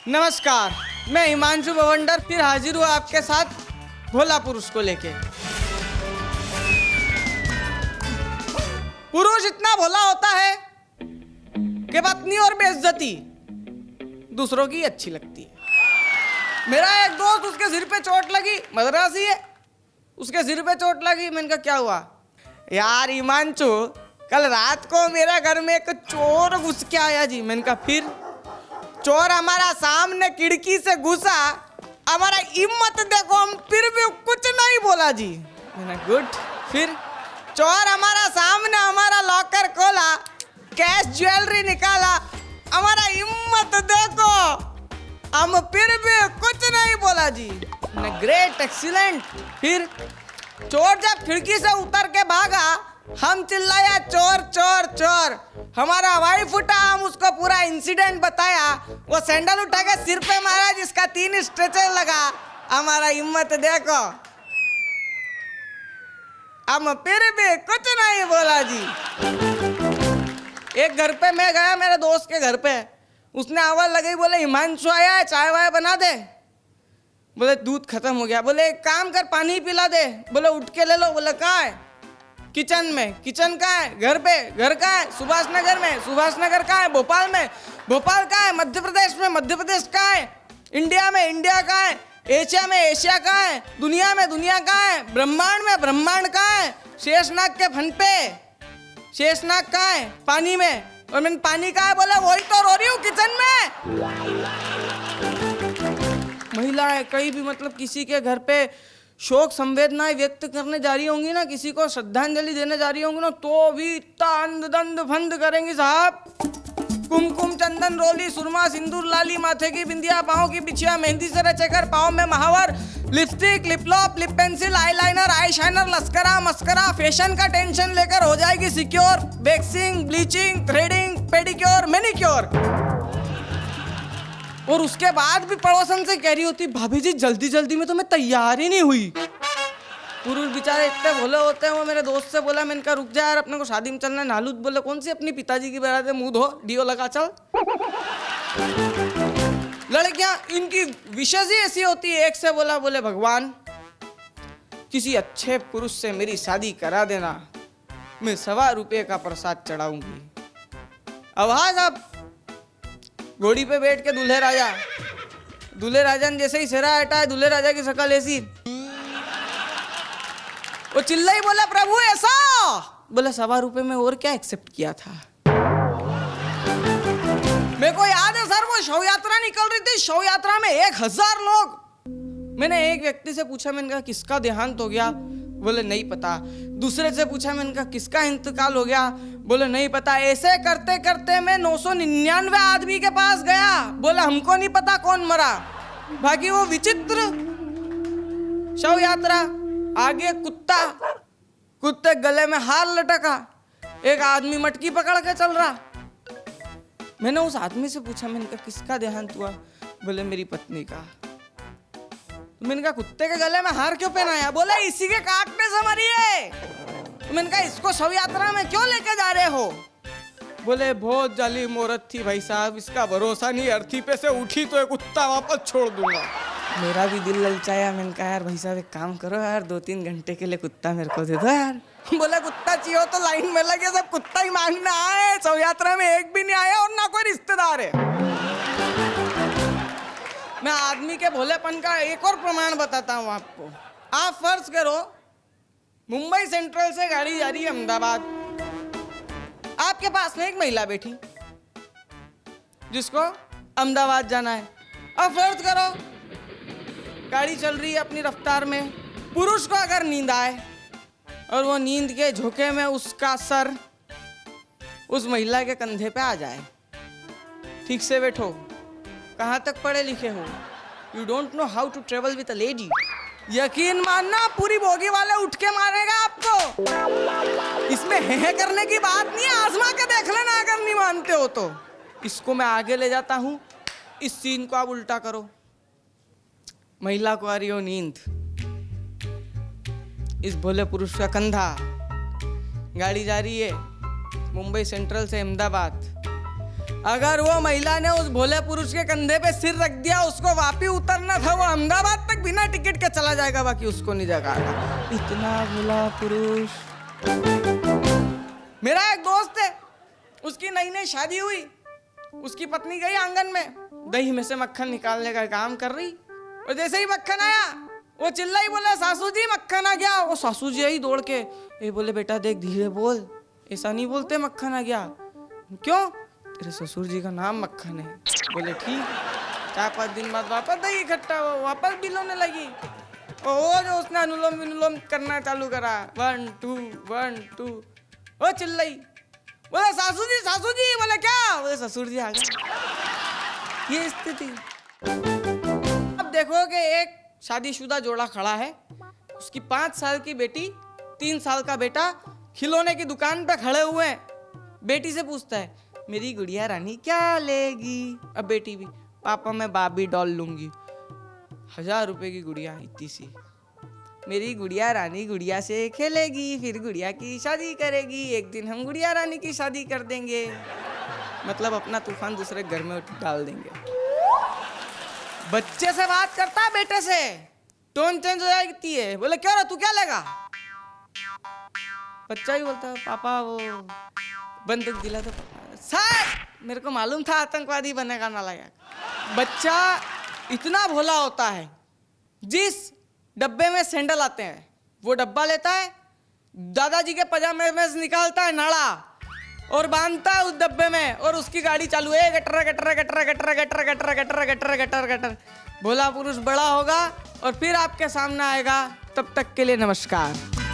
नमस्कार, मैं हिमांशु भवंडर फिर हाजिर हुआ आपके साथ भोला पुरुष को लेके। पुरुष इतना भोला होता है कि पत्नी और बेइज्जती दूसरों की अच्छी लगती है। मेरा एक दोस्त, उसके सिर पे चोट लगी, मद्रासी है, उसके सिर पे चोट लगी। मैंने कहा क्या हुआ? यार हिमांशु, कल रात को मेरे घर में एक चोर घुस के आया जी। मैंने कहा फिर? चोर हमारा सामने खिड़की से घुसा, हमारा हिम्मत देखो, हम फिर भी कुछ नहीं बोला जी। मैंने गुड। फिर चोर हमारा सामने हमारा लॉकर खोला, कैश ज्वेलरी निकाला, हमारा हिम्मत देखो, हम फिर भी कुछ नहीं बोला जी। मैंने ग्रेट, एक्सीलेंट। फिर चोर जब खिड़की से उतर के भागा, हम चिल्लाया चोर चोर चोर। हमारा वाइफ उठा, हम उसको पूरा इंसिडेंट बताया। वो सैंडल उठा के सिर पे मारा, जिसका 3 स्ट्रेचर लगा। हमारा हिम्मत देखो, हम फिर भी कुछ नहीं बोला जी। एक घर पे मैं गया, मेरे दोस्त के घर पे, उसने आवाज लगाई, बोले हिमांशु आया है, चाय वाय बना दे। बोले दूध खत्म हो गया। बोले एक काम कर, पानी पिला दे। बोले उठ के ले लो। बोले कहाँ है? किचन में। किचन कहाँ है? घर पे। घर कहाँ है? सुभाष नगर में। सुभाष नगर कहाँ है? भोपाल में। भोपाल कहाँ है? मध्य प्रदेश में। मध्य प्रदेश कहाँ है? इंडिया में। इंडिया कहाँ है? एशिया में। एशिया कहाँ है? दुनिया में। दुनिया कहाँ है? ब्रह्मांड में। ब्रह्मांड कहाँ है? शेषनाग के फन पे। शेषनाग कहाँ है? पानी में। और मैंने पानी कहाँ है? बोला वही तो रो रही हूँ, किचन में। महिलाएं कहीं भी मतलब किसी के घर पे शोक संवेदनाएं व्यक्त करने जा रही होंगी ना, किसी को श्रद्धांजलि देने जा रही होंगी ना, तो भी इतना अंध दंड फंद करेंगी साहब। कुमकुम चंदन रोली सुरमा सिंदूर लाली, माथे की बिंदिया, पाँव की बिछिया, मेहंदी से रचेकर पाँव में महावर, लिपस्टिक, लिपलॉप, लिप पेंसिल, आईलाइनर, आई शाइनर, लस्करा मस्करा, फैशन का टेंशन लेकर हो जाएगी secure. Waxing, bleaching, threading, pedicure, manicure. और उसके बाद भी पड़ोसन से कह रही होती, भाभी जी जल्दी जल्दी में तो मैं तैयार ही नहीं हुई। पुरुष बेचारे इतने भोले होते हैं। वो मेरे दोस्त से बोला, मैंने कहा रुक जा यार, अपने को शादी में चलना है। नालूद बोले कौन सी अपनी पिताजी की बारात है, मुंह धो, डियो लगा चल। लड़कियां इनकी विशेष ही ऐसी होती है। एक से बोला, बोले भगवान किसी अच्छे पुरुष से मेरी शादी करा देना, मैं 1.25 रुपये का प्रसाद चढ़ाऊंगी। आवाज अब घोड़ी पे बैठ के दूल्हे राजा ने जैसे ही सेहरा हटाया, दूल्हे राजा की शक्ल ऐसी, वो चिल्ला ही बोला प्रभु ऐसा। बोला 1.25 रुपये में और क्या एक्सेप्ट किया था। मेरे को याद है सर, वो शव यात्रा निकल रही थी, शव यात्रा में 1000 लोग। मैंने एक व्यक्ति से पूछा, मैंने कहा किसका देहांत हो गया? बोले नहीं पता। दूसरे से पूछा, मैंने कहा किसका इंतकाल हो गया? बोले नहीं पता। ऐसे करते करते मैं 999 आदमी के पास गया। बोला हमको नहीं पता कौन मरा। बाकी वो विचित्र शव यात्रा, आगे कुत्ते गले में हार लटका, एक आदमी मटकी पकड़ के चल रहा। मैंने उस आदमी से पूछा, मैंने कहा किसका देहांत हुआ? बोले मेरी पत्नी का। तो मैंने कहा कुत्ते के गले में हार क्यों पहनाया? बोला इसी के काटने से मरी है। तो मैंने कहा इसको शव यात्रा में क्यों लेके जा रहे हो? बोले बहुत जाली मोहरत थी भाई साहब, इसका भरोसा नहीं, अर्थी पे से उठी तो एक कुत्ता वापस छोड़ दूंगा। मेरा भी दिल ललचाया। मैंने कहा यार भाई साहब एक काम करो यार, 2-3 घंटे के लिए कुत्ता मेरे को दे दो यार। बोला कुत्ता चाहिए तो लाइन में लगे, सब कुत्ता ही मांगने आए। शव यात्रा में एक भी नहीं आया और ना कोई रिश्तेदार है। मैं आदमी के भोलेपन का एक और प्रमाण बताता हूँ आपको। आप फर्ज करो मुंबई सेंट्रल से गाड़ी जा रही है अहमदाबाद, आपके पास में एक महिला बैठी जिसको अहमदाबाद जाना है। अब फर्ज करो गाड़ी चल रही है अपनी रफ्तार में, पुरुष को अगर नींद आए और वो नींद के झोंके में उसका सर उस महिला के कंधे पे आ जाए। ठीक से बैठो, कहाँ तक पढ़े लिखे हो? You don't know how to travel with a lady. यकीन मानना पूरी बोगी वाले उठ के मारेगा आपको। इसमें है करने की बात नहीं है, आजमा के देख लेना अगर नहीं मानते हो तो। इसको मैं आगे ले जाता हूँ, इस सीन को आप उल्टा करो। महिला को आ रही हो नींद, इस भोले पुरुष का कंधा, गाड़ी जा रही है मुंबई सेंट्रल से अहमदाबाद। अगर वो महिला ने उस भोले पुरुष के कंधे पे सिर रख दिया, उसको वापी उतरना था, वो अहमदाबाद तक बिना टिकट के चला जाएगा, बाकी उसको नहीं जगा। इतना भोला पुरुष। मेरा एक दोस्त है, उसकी नई नई शादी हुई, उसकी पत्नी गई आंगन में दही में से मक्खन निकालने का काम कर रही, और जैसे ही मक्खन आया वो चिल्लाई, बोला सासू जी मक्खन आ गया। वो सासू जी आई दौड़ के, ये बोले बेटा देख धीरे बोल, ऐसा नहीं बोलते मक्खन आ गया। क्यों? तेरे ससुर जी का नाम मक्खन है। बोले ठीक। 4-5 दिन बाद वापस दही इकट्ठा हो, वापस बिलोने लगी। ओ जो उसने अनुलोम विनुलोम करना चालू करा, 1 2 1 2, वो चिल्लाई, बोले सासू जी। बोले क्या? बोले ससुर जी आ गए। ये स्थिति। अब देखो कि एक शादीशुदा जोड़ा खड़ा है, उसकी 5 साल की बेटी, 3 साल का बेटा खिलौने की दुकान पे खड़े हुए हैं। बेटी से पूछता है, मेरी गुड़िया रानी क्या लेगी? अब बेटी भी, पापा मैं बाबी डॉल लूंगी। 1000 रुपए की गुड़िया इतनी सी। मेरी गुड़िया रानी गुड़िया से खेलेगी, फिर गुड़िया की शादी करेगी, एक दिन हम गुड़िया रानी की शादी कर देंगे। मतलब अपना तूफान दूसरे घर में डाल देंगे। बच्चे से बात करता है, बेटे से टोन चेंज हो जाती है। बोले क्यों रे, तू क्या लेगा? बच्चा ही बोलता है, पापा वो बंदूक दिला तो। सर मेरे को मालूम था आतंकवादी बनेगा नालायक। बच्चा इतना भोला होता है, जिस डब्बे में सैंडल आते हैं वो डब्बा लेता है, दादाजी के पजामे में से निकालता है नाड़ा और बांधता है उस डब्बे में, और उसकी गाड़ी चालू है, गटर गटर गटर गटर गटर गटर गटर गटर गटर गटर। भोला पुरुष बड़ा होगा और फिर आपके सामने आएगा। तब तक के लिए नमस्कार।